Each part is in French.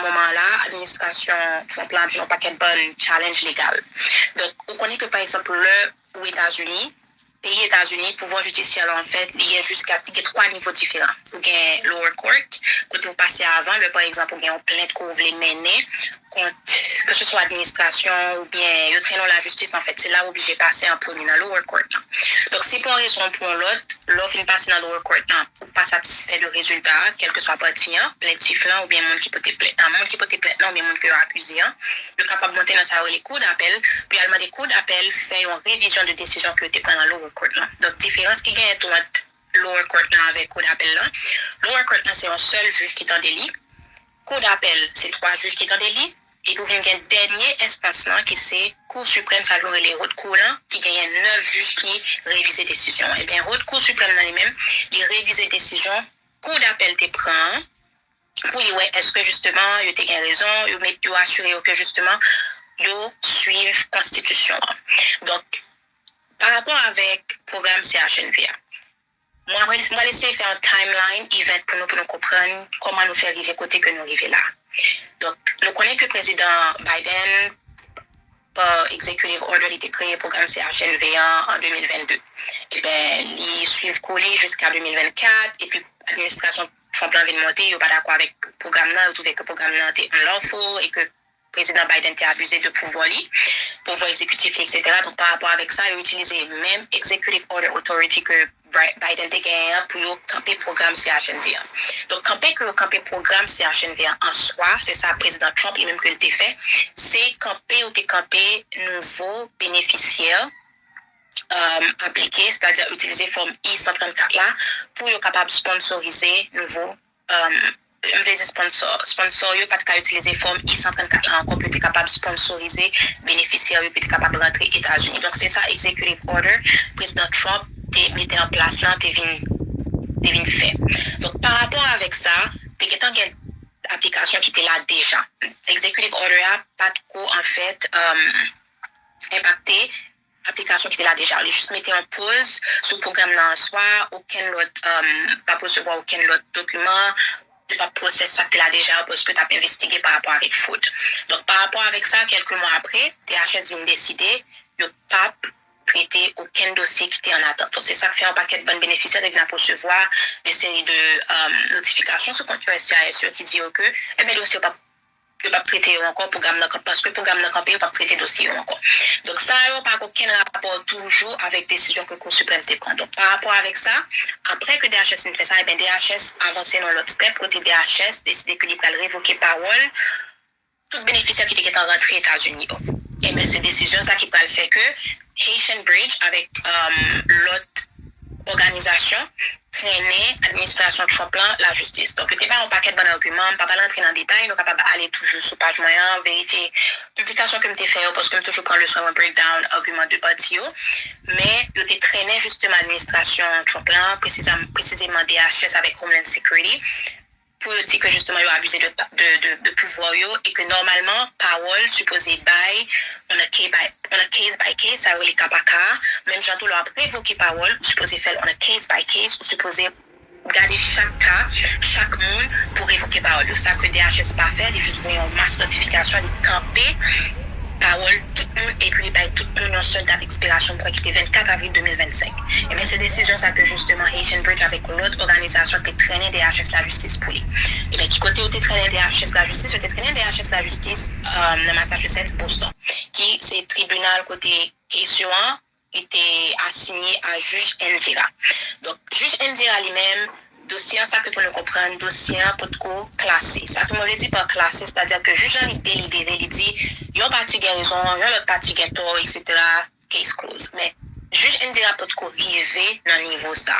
moment-là, l'administration Trump a un paquet de bonnes challenges légales. Donc, on connaît que, par exemple, aux États-Unis, pays États-Unis, pouvoir judiciaire, en fait, il y a jusqu'à 3 niveaux différents. Vous avez lower court, côté vous passez avant, par exemple, vous avez une plainte que vous voulez mener, que ce soit administration ou bien le traîneau la justice, en fait, c'est là où obligé de passer en premier dans le lower court. Donc, si pour une raison ou pour l'autre, l'offre passe dans le lower court, ou pas satisfait de résultat, quel que soit parti, plaintif là, ou bien monde qui peut te plaindre, monde qui peut te plaindre, ou bien monde qui est accusé, le capable de monter dans sa les cours d'appel, puis allemand des cours d'appel fait une révision de décision que tu prends dans le lower court. Donc, différence qui gagne entre lower court avec cours d'appel là. Lower court c'est un seul juge qui est en délit. Cour d'appel, c'est 3 juges qui sont dans des lits. Et puis, il y a une dernière instance là, qui c'est Cour suprême, ça joue les hautes cours là, qui gagne 9 juges qui révisent les décisions. Et bien, haute Cour suprême dans les mêmes, ils révisent les décisions. Cour d'appel te prend pour lui, ouais, est-ce que justement, il y a raison, il assurer que justement, ils suivent la Constitution. Donc, par rapport avec le programme CHNVA, moi, je vais laisser faire un timeline event pour nous comprendre comment nous faire arriver côté que nous arrivons là. Donc, nous connaissons que le président Biden, par executive order, il a créé le programme CHNV1 en 2022. Et bien, il suit collé jusqu'à 2024. Et puis, l'administration Trump vient de monter, il n'est pas d'accord avec le programme là, il trouve que le programme là était unlawful et que le président Biden a abusé de pouvoir exécutif, etc. Donc, par rapport avec ça, il a utilisé même executive order authority que Biden a gagné pour camper le programme CHNV1. Donc, camper le programme CHNV1 en soi, c'est ça, le président Trump, lui-même que le fait, c'est camper nouveaux bénéficiaires appliqués, c'est-à-dire utiliser forme I-134 là, pour être capable de sponsoriser nouveaux sponsor, pas de utiliser forme I-134 là encore, pour être capable de sponsoriser bénéficiaires, pour être capable de rentrer aux États-Unis. Donc, c'est ça, executive order, président Trump mettait en place là, t'es venu fait. Donc, par rapport avec ça, t'es qu'il y a une application qui était là déjà. Executive order a pas trop, en fait, impacté l'application qui était là déjà. Il juste mettait en pause sur le programme là en soi, aucun autre, pas recevoir aucun autre document, de pas process ça là déjà parce que tu as investigué par rapport avec fraude. Donc, par rapport avec ça, quelques mois après, THS vient décider, il n'y a pas traiter aucun dossier qui était en attente. Donc, c'est ça qui fait un paquet de bonnes bénéficiaires de venir recevoir des séries de notifications sur le compte USCIS qui dit que les dossiers ne pas traiter encore programme parce que le programme n'a pas traiter dossier encore. Donc, ça n'a pas aucun rapport toujours avec décision que le Cour suprême prend. Donc, par rapport avec ça, après que DHS fait ça, DHS avancé dans l'autre step, côté DHS décidé qu'il va révoquer parole tout bénéficiaire qui était rentré aux États-Unis. Et bien, cette décision, ça qui peut le faire que Haitian Bridge, avec l'autre organisation, traîner l'administration Trump la justice. Donc, il n'y a pas un paquet de bons arguments, je ne vais pas entrer dans le détail, nous sommes capables d'aller toujours sur page moyen, vérifier publication que je fait, parce que je toujours prendre le soin de breakdown, argument de parti. Mais, il a traîné justement l'administration Trump précisément DHS avec Homeland Security, pour dire que justement, ils ont abusé de pouvoir et que normalement, Powell supposé bail on a case by case, ça veut les cas par cas, même gens tout leur révoqué Powell, supposé faire on a case by case, ou supposé garder chaque cas, chaque monde pour révoquer Powell. Ça que DHS pas fait, ils juste voyaient une masse notification, ils camper Powell, tout le monde, et puis tout le monde en seule date d'expiration pour quitter 24 avril 2025. Et bien, cette décision, ça que justement Haitian Bridge avec une autre organisation qui traîné DHS la justice pour lui. Et bien, qui côté où tu traîné DHS la justice, tu traîné DHS la justice dans Massachusetts, Boston, qui c'est tribunal côté question, était assigné à juge Indira. Donc, juge Indira lui-même, dossier, ça que pour nous comprendre, dossier pour nous classer. Ça que je dit par classer, c'est-à-dire que le juge est délibéré, il dit, il y a une partie qui a raison, il y a l'autre partie qui a tort, etc. Case closed. Mais le juge Indira peut arriver dans le niveau ça.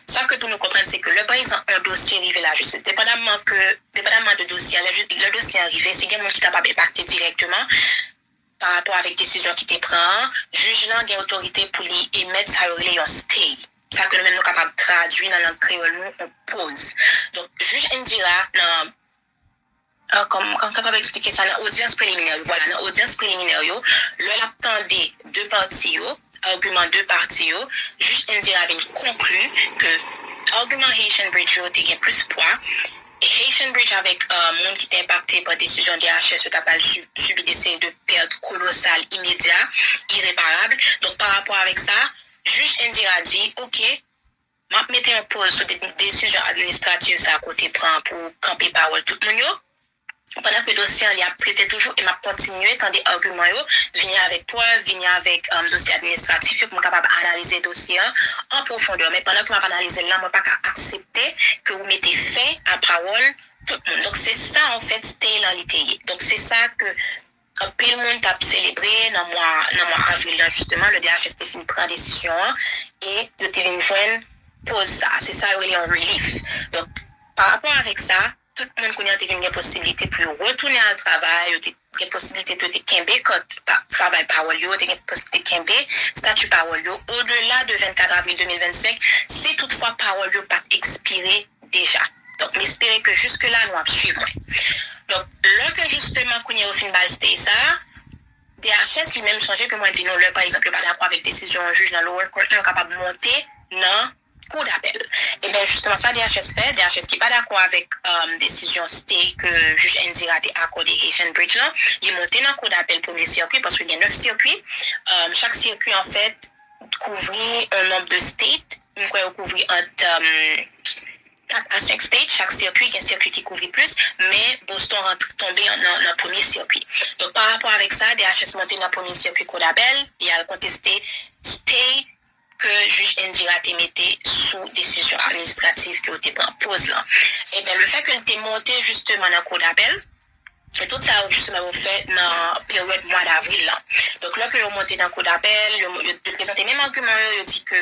Ça que pour nous comprendre, c'est que le par exemple, un dossier arrivé à la justice, dépendamment de dossier, le dossier arrivé, c'est quelqu'un qui t'a pas impacté directement par rapport avec décision qui te prend, juge là a autorité pour lui émettre sa relation stay. Ça que nous-mêmes nous capables de traduire dans notre créole, nous, on pose. Donc, juge Indira, comme capable d'expliquer ça, dans l'audience préliminaire, voilà, dans l'audience préliminaire, le attendait deux parties, argument deux parties, juge Indira avait conclu que argument Haitian Bridge a plus poids, Haitian Bridge avec monde qui était impacté par décision DHS, tu as subi des séries de pertes colossales, immédiates, irréparables. Donc, par rapport avec ça, juge Indira dit, OK, m'a mettre un pause sur des décisions administratives, ça à côté prend pour camper parole tout le monde. Pendant que le dossier il a traité toujours et m'a continué dans des arguments venir avec preuve, venir avec dossier administratif pour capable analyser le dossier en profondeur. Mais pendant que m'a analysé là, moi pas accepter que vous mettez fin à parole tout le monde. Donc c'est ça en fait c'était l'alité. Donc c'est ça que pile monde a célébré dans mois avril là justement le DHS te fin prendre décision et de te venir joindre pause ça. C'est ça really un relief. Donc par rapport avec ça, tout le monde connaît une possibilité pour retourner au travail, une possibilité de kembe quand travail parole, une possibilité de kembe statut parole. Au-delà de 24 avril 2025, si toutefois parole pas expiré déjà. Donc, m'espérer que jusque-là, nous allons suivre. Donc, là que justement, qu'on y a au fin de ça, DHS lui-même changé que moi, dit non, là, par exemple, pas d'accord avec décision juge dans lower court, là, capable de monter, non, cours d'appel. Et bien, justement, ça, DHS fait. DHS qui n'est pas d'accord avec décision c'était que juge Indira a accordé Haitian Bridge là. Il est monté dans le cours d'appel premier circuit parce qu'il y a 9 circuits. Chaque circuit, en fait, couvrit un nombre de states. Il faut couvrir entre 4 à 5 states. Chaque circuit, il y a un circuit qui couvrit plus, mais Boston est tombé dans le premier circuit. Donc, par rapport avec ça, DHS monté dans le premier circuit cours d'appel. Il a contesté stay que juge Indira te mettait sous décision administrative qui a été en pause là. Et bien, le fait qu'elle t'ait monté justement dans le cours d'appel, et tout ça, justement, fait dans la période mois d'avril là. Donc là, que vous montez dans le cours d'appel, vous présentez même argument, vous dit que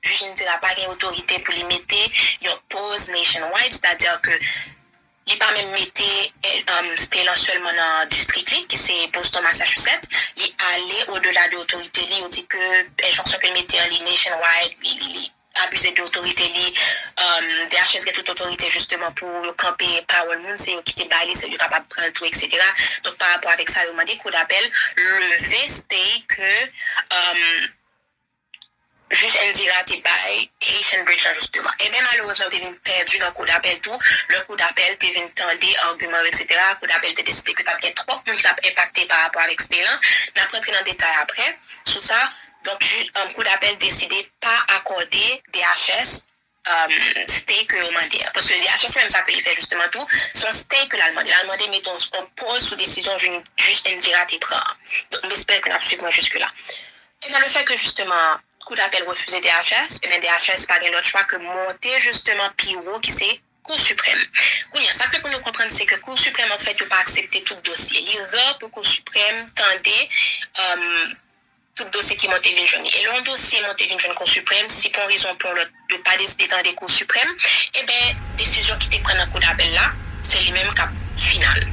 juge Indira n'a pas d'autorité pour limiter une pause nationwide, c'est-à-dire que il pas même mettre c'était là seulement dans district qui c'est Boston Massachusetts il allait au-delà de l'autorité il dit que injonction que mettait en ligne nationwide il abuser de l'autorité DHS a toute autorité justement pour camper Power Moon c'est qui était baillé c'est capable de prendre tout etc. Donc par rapport avec ça il m'a dit coup d'appel le c'était que juge Indira te bail Haitian Bridge justement. Et bien malheureusement, tu viens perdu dans le coup d'appel tout. Le coup d'appel, tu viens tendre arguments, etc. Le coup d'appel, tu décidé que tu as bien trop de monde impacté par rapport avec Stélan. Mais après, entrer dans le détail après. Sur ça, donc, un coup d'appel décidé pas accorder DHS stay que demandé. Parce que DHS, même ça que il fait justement tout, son stay que l'a demandé. L'a demandé, mettons, on pose sous décision juge Indira te prend. Donc, j'espère que nous suivons jusque-là. Et dans le fait que justement, coup d'appel refusé DHS, et bien DHS pas l'autre choix que monter justement PIO qui c'est Cour suprême. Ça que pour nous comprendre, c'est que Cour suprême, en fait, ne pas accepter tout dossier. L'erreur pour Cour suprême tendait tout dossier qui monte une journée. Et le dossier monte une journée Cour suprême, si pour raison pour l'autre de pas décider dans des Cours suprêmes, et bien, décision qui te prend dans Cour d'appel là, c'est le même cap final.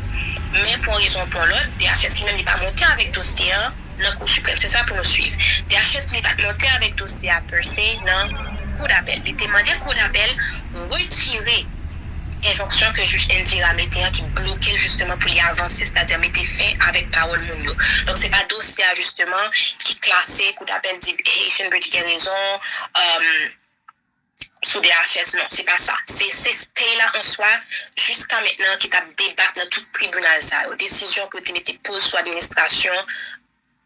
Mais pour raison pour l'autre, DHS lui-même n'est pas monté avec dossier dans la Cour suprême. C'est ça pour nous suivre. DHS n'est pas monté avec dossier à per se dans Cour d'appel. Il demandé Cour d'appel retirer injonction que juge Indira mettait qui bloquait justement pour y avancer, c'est-à-dire mettre fin avec parole Mounio. Donc c'est pas dossier justement qui classé Cour d'appel dit Haitian Bridge a raison sous DHS, non, c'est pas ça. C'est stay là en soi jusqu'à maintenant qui t'a débattu dans tout tribunal ça. Aux décisions que tu mettais pose sur l'administration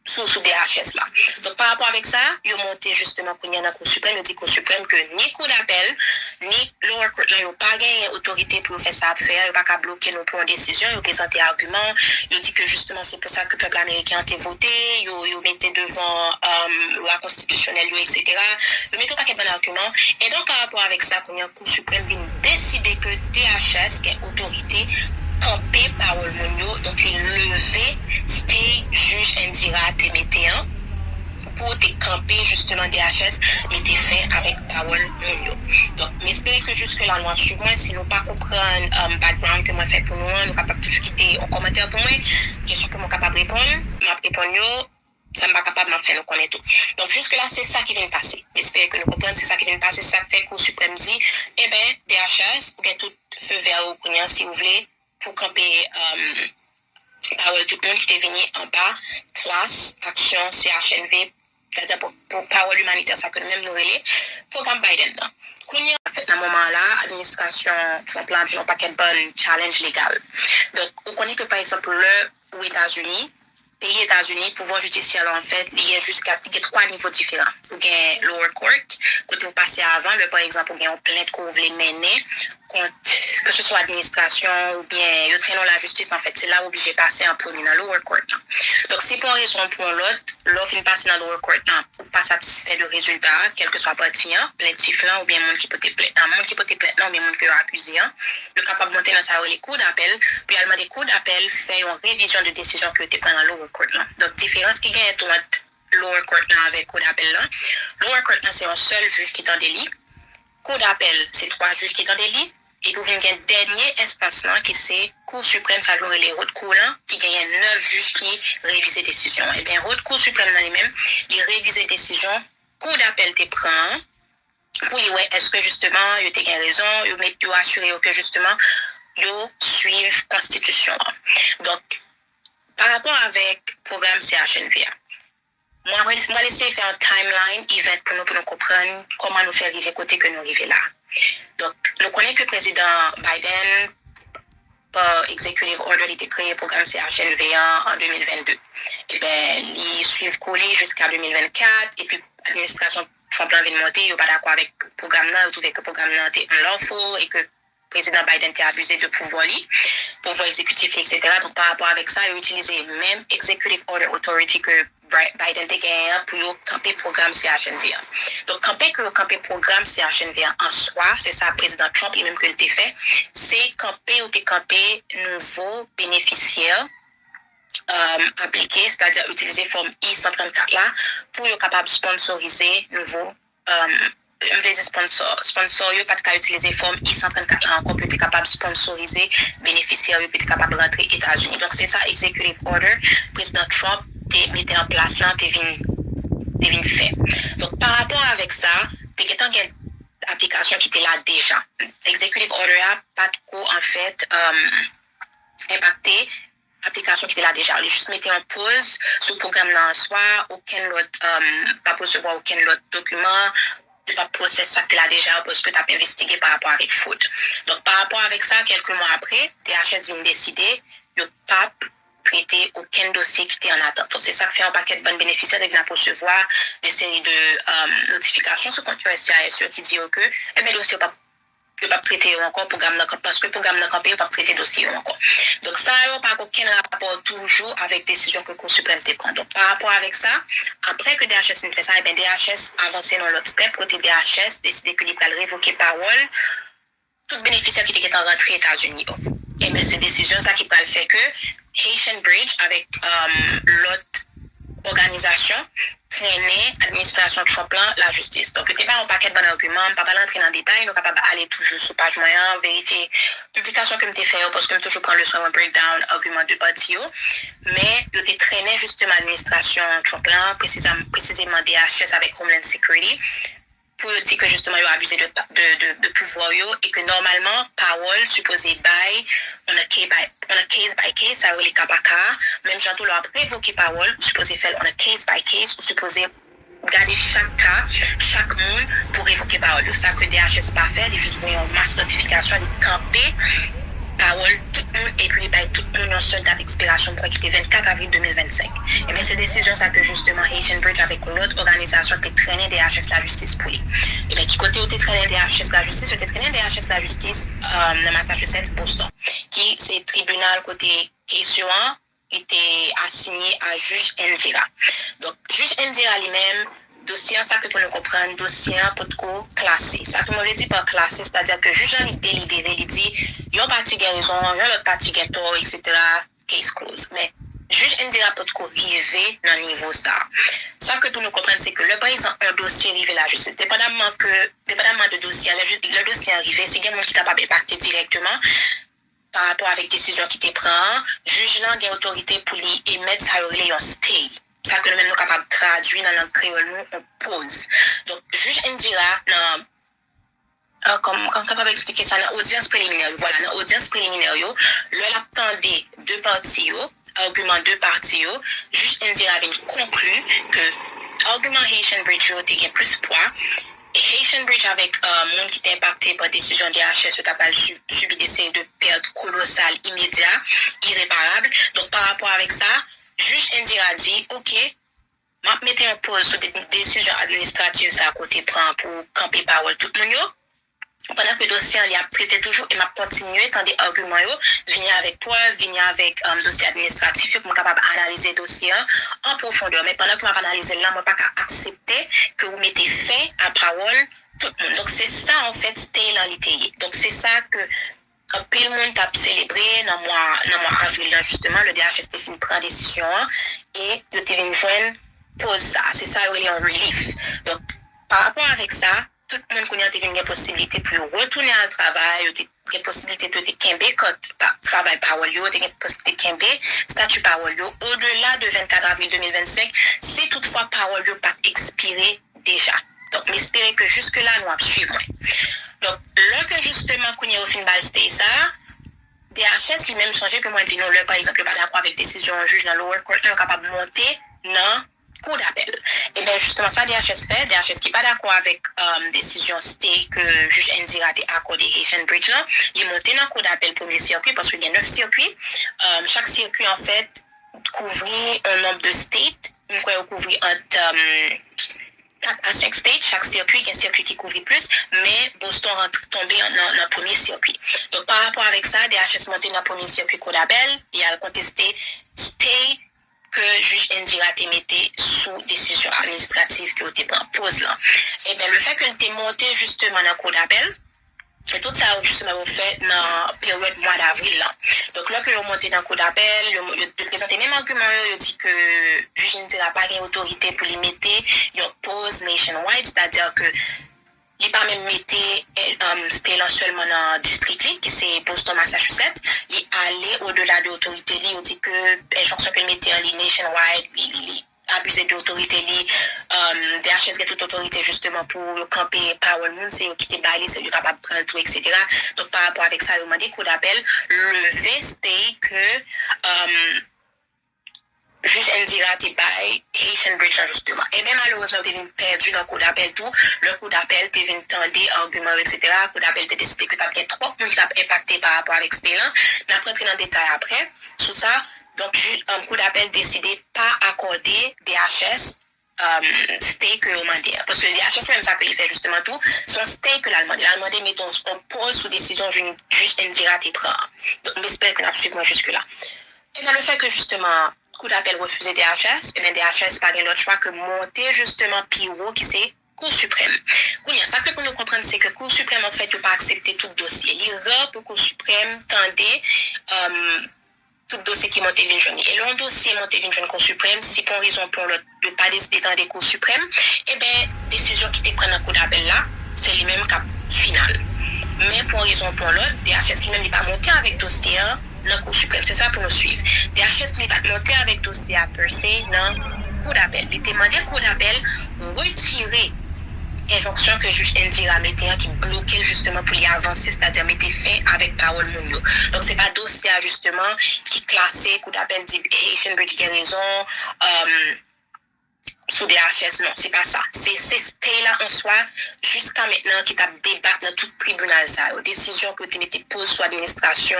sous DHS là. Donc par rapport avec ça, ils ont monté justement qu'on y a dans la Cour suprême, ils dit Cour suprême que ni Cour d'appel, ni lower court là, ils n'ont pas gagné autorité pour faire ça à faire, ils n'ont pas qu'à bloquer nos points de décision, ils ont présenté argument, ils ont dit que justement c'est pour ça que le peuple américain a été voté, ils ont mis devant loi constitutionnelle, etc. Ils ont mis tout un paquet d'arguments. Et donc par rapport avec ça, qu'on y a Cour suprême vient décider que DHS qui est autorité campé parole Mounio, donc il levé c'était juge Indira te mettait pour te camper justement DHS mettez fin avec parole Mounio. Donc j'espère que jusque là nous suivons si nous pas comprendre background que moi fait pour nous, nous capable toujours quitter un commentaire pour moi, question que moi capable répondre, m'a répondre ça m'a capable de faire nous connaître tout. Donc jusque là c'est ça qui vient de passer. J'espère que nous comprenons c'est ça qui vient de passer, c'est ça que fait Cour suprême dit eh ben DHS ou bien tout feu vert au cognac si vous voulez pour camper parole tout le monde qui est venu en bas, classe, action, CHNV, c'est-à-dire pour parole humanitaire, ça que nous-mêmes nous relais, programme Biden là. En fait, dans ce moment-là, l'administration Trump a un paquet de bonnes challenges légaux. Donc, on connaît que, par exemple, aux États-Unis, pays États-Unis, pouvoir judiciaire, en fait, il y a jusqu'à 3 niveaux différents. Vous avez lower court, quand vous passez avant, par exemple, vous avez une plainte que vous voulez mener, que ce soit administration ou bien le traîneau la justice, en fait, c'est là où obligé de passer en premier dans lower court. Donc, si pour une raison ou pour l'autre, l'offre passe dans lower court, ou pas satisfait du résultat, quel que soit le parti, plaintif là, ou bien monde qui peut te plaindre, monde qui peut te plaindre, ou bien monde qui est accusé, le capable de monter dans sa les coups d'appel, puis elle des coups d'appel, fait une révision de décision que tu prends dans lower court. Donc, différence qui gagne entre lower court avec coup d'appel là. Lower court, c'est un seul juge qui est en délit. Cour d'appel, c'est 3 juges qui sont dans des lits. Et puis, il y a une dernière instance là, qui c'est Cour suprême, ça veut les hautes cours là, qui gagne 9 juges qui révisent les décisions. Eh bien, haute Cour suprême dans les mêmes, ils révisent les décisions. Cour d'appel te prend pour les ouais, est-ce que justement, ils ont raison, ils ont assuré que justement, ils suivent la Constitution. Donc, par rapport avec le programme CHNVA, moi, je vais laisser faire un timeline event pour nous comprendre comment nous faire arriver côté que nous arrivons là. Donc, nous connaissons que le président Biden, par executive order, il a créé le programme CHNV1 en 2022. Et bien, il suit coller jusqu'à 2024. Et puis, l'administration Trump vient de monter, il n'est pas d'accord avec le programme là, il trouve que le programme là était unlawful et que le président Biden a abusé de pouvoir exécutif, etc. Donc, par rapport avec ça, il a utilisé le même executive order authority que Biden a gagné pour camper le programme CHNV1. Donc, camper le programme CHNV1 en soi, c'est ça, le président Trump, lui-même que il a fait, c'est camper nouveaux bénéficiaires appliqués, c'est-à-dire utiliser forme I-134 là, pour être capable de sponsoriser nouveaux sponsor, yo pas de utiliser forme I-134 encore peut être capable de sponsoriser bénéficiaires, peut être capable de rentrer aux États-Unis. Donc, c'est ça, executive order, président Trump mis en place là, t'es venu fait. Donc, par rapport avec ça, t'es qu'il y a une application qui était là déjà. Executive order a pas trop, en fait, impacté l'application qui était là déjà. Il juste mettait en pause sur le programme là en soi, aucun autre, pas recevoir aucun autre document, de pas process ça que là déjà parce que tu as investigué par rapport avec Food. Donc, par rapport avec ça, quelques mois après, DHS vient décider de pas traiter aucun dossier qui était en attente. Donc, c'est ça qui fait un paquet de bonnes bénéficiaires de venir recevoir des séries de notifications sur le compte USCIS qui dit que le dossier pas pas traiter encore programme parce que le programme n'a pas traiter dossier encore. Donc ça n'a pas aucun rapport toujours avec décision que le Cour suprême te prend. Donc par rapport avec ça, après que DHS fait ça, et bien DHS avancé dans l'autre step, côté DHS décidé que il va révoquer parole tout bénéficiaire qui était en rentrée aux États-Unis. Et bien cette décision ça qui va le faire que Haitian Bridge avec l'autre organisation traîner administration Trump la justice. Donc, il n'y a pas un paquet de bons arguments, je ne vais pas entrer dans le détail, nous sommes capables d'aller toujours sur page moyen, vérifier publication que je fait parce que je toujours prendre le soin de breakdown argument de parti. Mais il a traîné justement l'administration Trump précisément DHS avec Homeland Security pour dire que justement ils ont abusé de pouvoir et que normalement Powell supposé bail on a case by case ça les cas par cas même gens tout leur révoquer Powell supposé faire on a case by case ou supposé garder chaque cas chaque monde pour révoquer Powell ça que DHS pas fait ils juste voyons une masse notification de camper Powell, tout le monde, et puis tout le monde a une seule date d'expiration pour quitter 24 avril 2025. Et bien, c'est décision ça que justement Haitian Bridge avec l'autre organisation qui traîné DHS la justice pour lui. Et bien, du côté où tu traîné DHS la justice, tu traîné DHS la justice dans Massachusetts, Boston, qui c'est tribunal côté question, était assigné à juge Indira. Donc, juge Indira lui-même, dossier ça que pour nous comprendre dossier pour trop classé ça que moi dit par classé c'est-à-dire que juge il délibéré il dit yon parti gain raison yon l'autre parti gain tort etc. Case closed mais juge Indira pour trop arriver dans niveau ça que pour nous comprendre c'est que le par exemple un dossier arrivé à la justice dépendamment de dossier le dossier arrivé c'est quelqu'un qui t'a pas impacté directement par rapport avec décision qui te prend juge là a autorité pour lui émettre ça un stay ça que nous-mêmes nous capables de traduire dans la langue créole nous on pose donc juge Indira comme capable d'expliquer ça dans audience préliminaire voilà dans audience préliminaire le attendait deux parties argument deux parties juge Indira avait conclu que argument Haitian Bridge était plus poids Haitian Bridge avec monde qui était impacté par décision de DHS, tu as subi des séries de pertes colossales, immédiates, irréparables. Donc, par rapport avec ça, juge Indira dit, OK, m'a mettre en pause sur des décisions administratives ça à côté prend pour camper parole tout le monde. Pendant que le dossier il a prêté toujours et m'a continué tant des arguments venir avec preuve, venir avec dossier administratif pour capable analyser le dossier en profondeur. Mais pendant que m'a analysé là, moi pas accepter que vous mettez fin à parole tout le monde. Donc c'est ça en fait c'était dans l'ité. Donc c'est ça que puis le monde a célébré dans mois avril là justement le DHS Stéphane prend décision et le TV joindre pose ça. C'est ça really un relief. Donc par rapport avec ça, tout le monde connaît qu'il y a une possibilité pour retourner au travail, il y a une possibilité de kembe quand travail parole, il y a une possibilité de kembe statut parole au-delà de 24 avril 2025, si toutefois parole pas expiré déjà. Donc, m'espérer que jusque-là, nous allons suivre. Donc, là que justement, qu'on y a au fin de c'était ça, DHS lui-même changé que moi, dit non, là, par exemple, pas d'accord avec décision un juge dans le lower court, là, capable de monter dans cours d'appel. Et bien, justement, ça, DHS fait. DHS qui n'est pas d'accord avec décision c'était que juge Indira a accordé Haitian Bridge là, il est monté dans cours d'appel premier circuit parce qu'il y a 9 circuits. Chaque circuit, en fait, couvrit un nombre de states. Il faut couvrir entre 4 à 5 states, chaque circuit, il y a un circuit qui couvre plus, mais Boston est tombé dans le premier circuit. Donc, par rapport avec ça, DHS monté dans le premier circuit cours d'appel, il a contesté stay que juge Indira te mettait sous décision administrative qui a été en pause là. Et bien, le fait qu'elle t'ait monté justement dans le cours d'appel, et tout ça, justement, fait dans la période mois d'avril là. Donc là, que vous montez dans le cours d'appel, vous présentez même argument, vous dit que juge Indira n'a pas d'autorité pour limiter une pause nationwide, c'est-à-dire que il pas même metté c'était là seulement dans district qui c'est Boston Massachusetts, il allait au-delà de l'autorité, il dit que injonction peut mettre en ligne nationwide, il abuser de l'autorité DHS a toute autorité justement pour camper Power Moon, c'est eux qui te baillé, c'est eux capable de prendre tout, etc. Donc par rapport avec ça, ils ont demandé coup d'appel, le c'était que juge Indira te bail Haitian Bridge justement. Et bien malheureusement, tu viens perdu dans le coup d'appel tout. Le coup d'appel, tu viens tendre arguments, etc. Le coup d'appel, tu décidé que tu as bien trop de monde qui t'a impacté par rapport avec Stélan. Mais après, entrer dans le détail après. Sous ça, donc, un coup d'appel décidé pas accorder DHS stay que vous demandez. Parce que le DHS, même ça que il fait justement tout, son stay que l'a demandé. L'a demandé, mettons, on pose sous décision juge Indira te prend. Donc, j'espère que nous suivons jusque-là. Et bien, le fait que justement, coup d'appel refusé DHS, et bien DHS pas l'autre choix que monter justement PIO qui c'est Cour suprême. Ça que pour nous comprendre, c'est que Cour suprême, en fait, ne pas accepter tout dossier. L'IRA pour Cour suprême tendait tout dossier qui monte une journée. Et le dossier monte une journée Cour suprême, si pour raison pour l'autre de pas décider dans des Cours suprêmes, et bien, décision qui te prend dans coup d'appel là, c'est le même cap final. Mais pour raison pour l'autre, DHS lui-même n'est pas monté avec dossier dans le Cour suprême. C'est ça pour nous suivre. DHS n'est pas monté avec dossier à per se dans le cours d'appel. Il demandé au cours d'appel retirer injonction que juge Indira mettait qui bloquait justement pour y avancer, c'est-à-dire mettre fin avec parole Mounio. Donc c'est pas dossier justement qui classé, cours d'appel dit Haitian Bridge a raison, sous DHS, non, c'est pas ça. C'est là en soi, jusqu'à maintenant, qui t'a débattu dans tout tribunal, ça. Décision que tu mettais pose sur l'administration,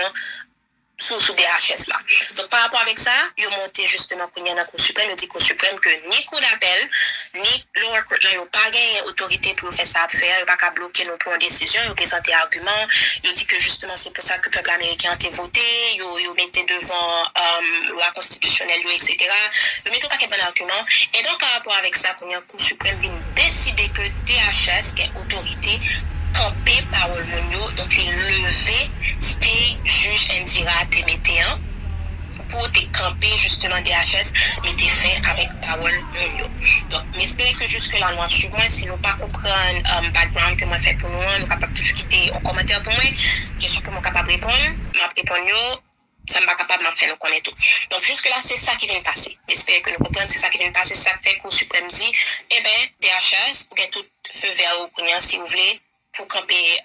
sous DHS là. Donc par rapport avec ça, ils ont monté justement qu'on y a dans la Cour suprême, ils dit Cour suprême que ni Cour d'appel, ni lower court là, ils n'ont pas gagné autorité pour faire ça à faire, ils n'ont pas qu'à bloquer nos points de décision, ils ont présenté argument, ils ont dit que justement c'est pour ça que le peuple américain a été voté, ils ont mis devant loi constitutionnelle, etc. Ils ont mis tout un paquet d'arguments. Et donc par rapport avec ça, qu'on y a Cour suprême vient décider que DHS, qui est autorité, campé parole Mounio, donc il levé, c'était juge Indira te mettait pour te camper justement DHS, mais t'es fait avec parole Mounio. Donc, j'espère que jusque là, nous suivons, si nous pas comprendre background que moi fait pour nous, nous capables de quitter un commentaire pour moi, question que moi capable de répondre, m'a répondre, ça ne va pas capable de faire nous connaître tout. Donc, jusque là, c'est ça qui vient de passer. J'espère que nous comprenons, c'est ça qui vient de passer, c'est ça que fait Cour suprême dit, eh bien, DHS, ou bien tout feu vert au Kounia, si vous voulez, pour camper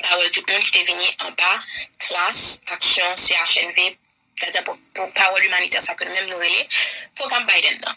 parole tout le monde qui était venu en bas, classe, action, CHNV, c'est-à-dire pour parole humanitaire, ça que nous-mêmes nous relais, programme Biden là.